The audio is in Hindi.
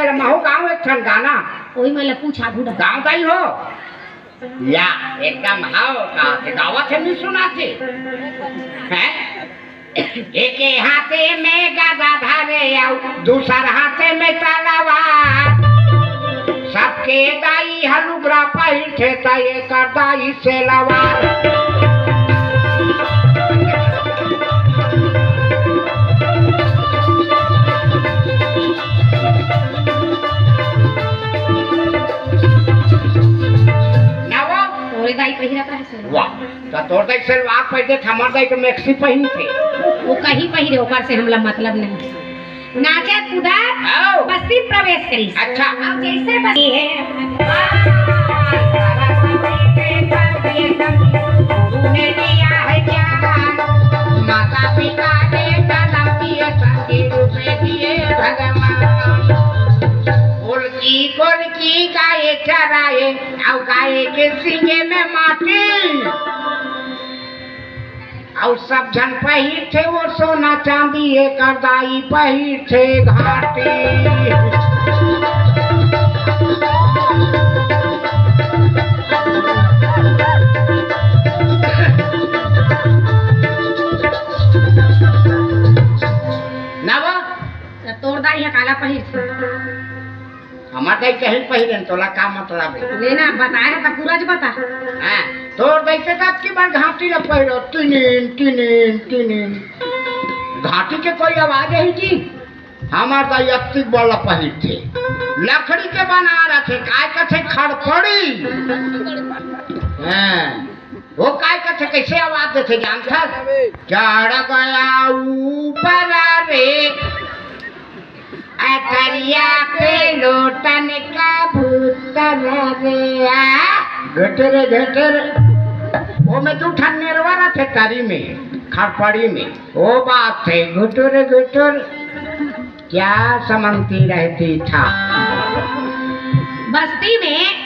के महू गाँव एक ठन गाना वही मैं पूछा बूढ़ा गाँव गई हो या एकदम हाओ का दावत है नहीं सुनाते हैं एक हाथे में गदा धारे आओ दूसर हाथे में तलवार सबके दाई हलुग्रा पहिठे ता ये कर दाई से लवार तोरे दाई पहिरा का है वाह तो तोर दाई सलवार पहनते हमर दाई के मैक्सी पहनी थे वो कहीं पहिरे ओकर से हमला मतलब नहीं नाचे कूदा बस्ती प्रवेश करी अच्छा अब जैसे बस्ती है तूने दिया है ज्ञान माता पिता ने जन्म दिए संगी रूप में दिए भगवान गोलकी गाये चराए और गाये के सीने में माटी और सब जन पहिर थे वो सोना चांदी एक दाई पहिर थे घाटी नवा तोड़ दाई है काला पहिर थे हमार दाई कहीं पहिरन तोला का मतलब है लेना बताया था पूरा जो बता हां तोड़ दैसे तब की बार घाटी ल पहिरो टिनिन टिनिन टिनिन घाटी के कोई आवाज है जी हमार दाई अत्ती बड़ा पहिर थे लकड़ी के बना रखे काय कथे खड़पड़ी हां वो काय कथे कैसे आवाज देते जानता चढ़ गया ऊपर रे अकरिया पे लोटन का भूतर रे घटर घटर वो में तू ठन्नेरवा रखे तारी में खड़पड़ी में वो बात है घुटुर घुटुर क्या समझती रहती था बस्ती में